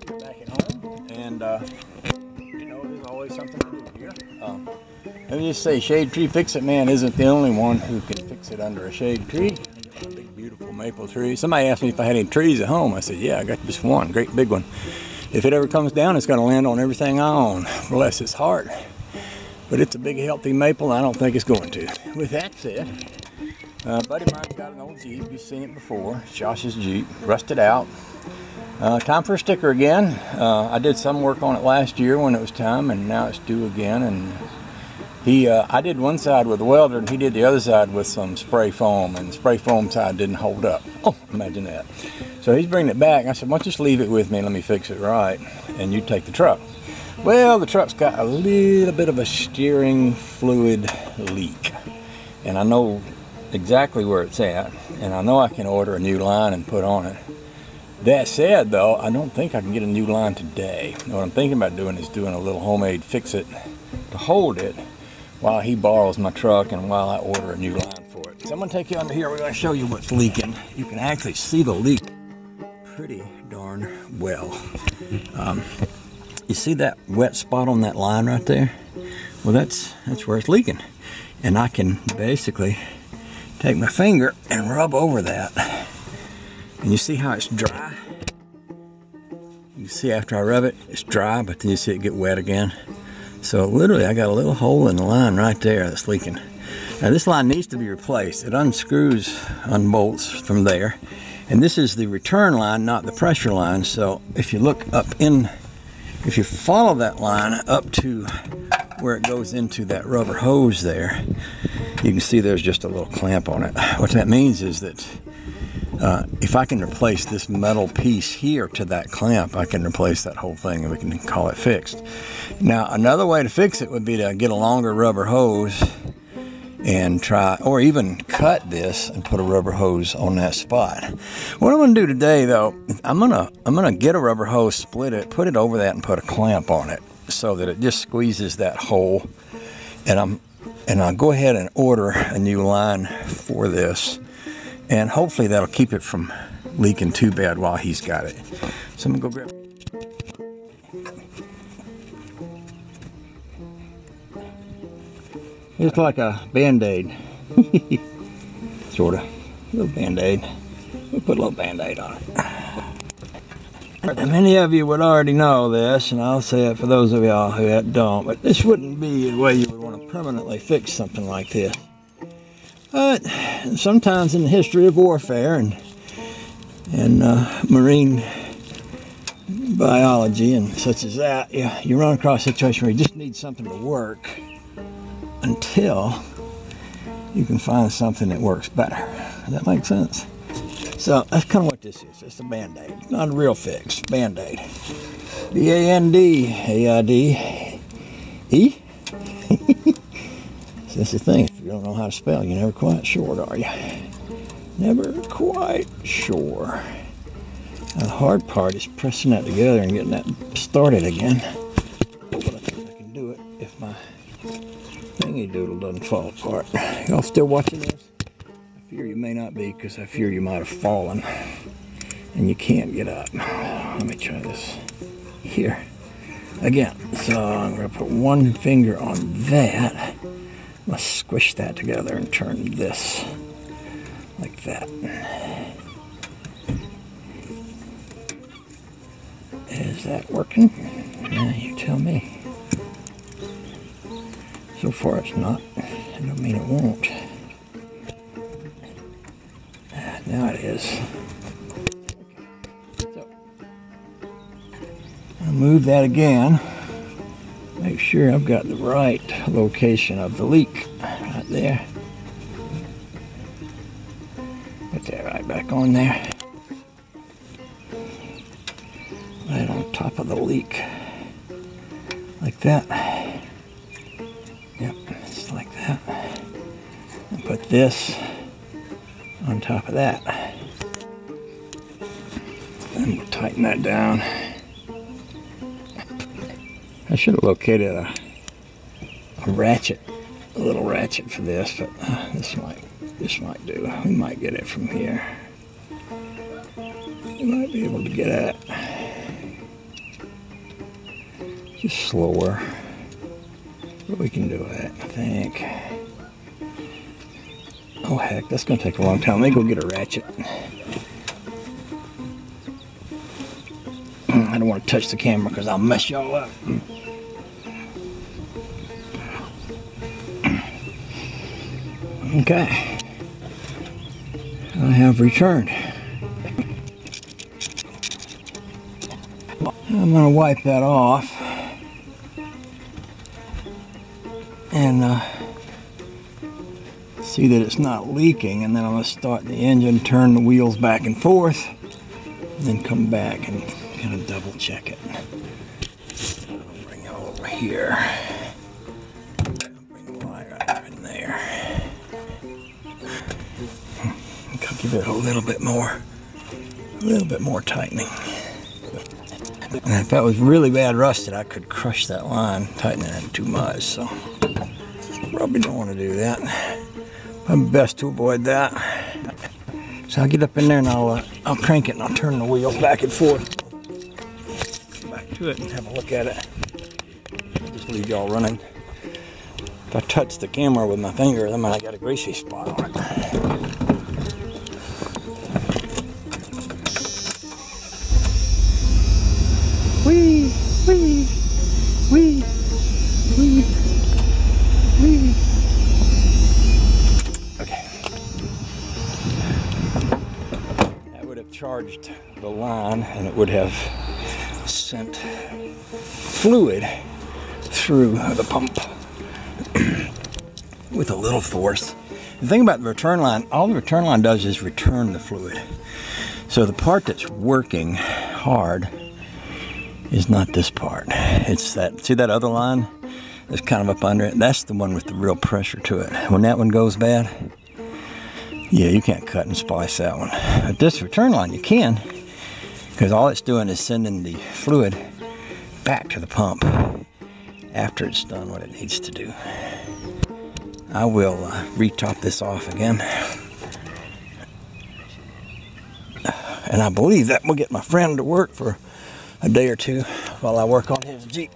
back at home, and you know, there's always something to do here. Let me just say, Shade Tree Fix-It Man isn't the only one who can fix it under a shade tree. A big, beautiful maple tree. Somebody asked me if I had any trees at home. I said, yeah, I got just one, great big one. If it ever comes down, it's going to land on everything I own. Bless its heart. But it's a big, healthy maple, and I don't think it's going to. With that said, buddy of mine's got an old Jeep. You've seen it before. It's Josh's Jeep, rusted out. Time for a sticker again. I did some work on it last year when it was time, and now it's due again. And I did one side with a welder, and he did the other side with some spray foam, and the spray foam side didn't hold up. Oh, imagine that. So he's bringing it back, and I said, why don't you just leave it with me and let me fix it right, and you take the truck. Well, the truck's got a little bit of a steering fluid leak, and I know exactly where it's at, and I know I can order a new line and put on it. That said, though, I don't think I can get a new line today. What I'm thinking about doing is doing a little homemade fix-it to hold it while he borrows my truck and while I order a new line for it. So I'm going to take you under here. We're going to show you what's leaking. You can actually see the leak pretty darn well. You see that wet spot on that line right there? Well, that's where it's leaking. And I can basically take my finger and rub over that. And you see how it's dry? You see after I rub it, it's dry, but then you see it get wet again. So literally, I got a little hole in the line right there that's leaking. Now this line needs to be replaced. It unscrews, unbolts from there. And this is the return line, not the pressure line. So if you look up in, if you follow that line up to where it goes into that rubber hose there, you can see there's just a little clamp on it. What that means is that if I can replace this metal piece here to that clamp, I can replace that whole thing and we can call it fixed. Now, another way to fix it would be to get a longer rubber hose and try, or even cut this and put a rubber hose on that spot. What I'm going to do today, though, I'm gonna get a rubber hose, split it, put it over that, and put a clamp on it so that it just squeezes that hole. And I'll go ahead and order a new line for this, and hopefully that'll keep it from leaking too bad while he's got it. So I'm gonna go grab it. It's like a Band-Aid. Sort of. A little Band-Aid. We'll put a little Band-Aid on it. Many of you would already know this, and I'll say it for those of y'all who don't, but this wouldn't be the way you would want to permanently fix something like this. But sometimes in the history of warfare and marine biology and such as that, you run across a situation where you just need something to work until you can find something that works better. Does that make sense? So that's kind of what this is. It's a Band-Aid. Not a real fix. Band-Aid. B-A-N-D-A-I-D-E. That's the thing. If you don't know how to spell, you're never quite sure, are you? Never quite sure. Now, the hard part is pressing that together and getting that started again. But I think I can do it if my thingy doodle doesn't fall apart. Y'all still watching this? I fear you may not be, because I fear you might have fallen and you can't get up. Let me try this here again. So I'm going to put one finger on that. Let's squish that together and turn this like that. Is that working? You tell me. So far it's not. I don't mean it won't. Now it is. So, I'll move that again. Make sure I've got the right location of the leak right there. Put that right back on there. Right on top of the leak. Like that. Yep, just like that. And put this on top of that. And we'll tighten that down. I should have located a ratchet, a little ratchet for this, but this might do. We might get it from here. We might be able to get at it. Just slower. But we can do it, I think. Oh heck, that's gonna take a long time. Let me go get a ratchet. I don't want to touch the camera because I'll mess y'all up. Okay. I have returned. I'm going to wipe that off and see that it's not leaking, and then I'm going to start the engine, turn the wheels back and forth, and then come back and kind of double check it. I'll bring it over here. I'll bring the wire right in there. I'll give it a little bit more tightening. And if that was really bad rusted, I could crush that line, tighten it in too much. So probably don't want to do that. Probably best to avoid that. So I'll get up in there and I'll crank it and I'll turn the wheels back and forth. Back to it and have a look at it. I'll just leave y'all running. If I touch the camera with my finger, then I got a greasy spot on it. Wee, wee, wee, wee, wee. Okay. That would have charged the line and it would have sent fluid through the pump with a little force. The thing about the return line, all the return line does is return the fluid. So the part that's working hard is not this part. It's that, see that other line that's kind of up under it? That's the one with the real pressure to it. When that one goes bad, yeah, you can't cut and splice that one. But this return line, you can, because all it's doing is sending the fluid back to the pump after it's done what it needs to do. I will re-top this off again. And I believe that will get my friend to work for a day or two while I work on his Jeep.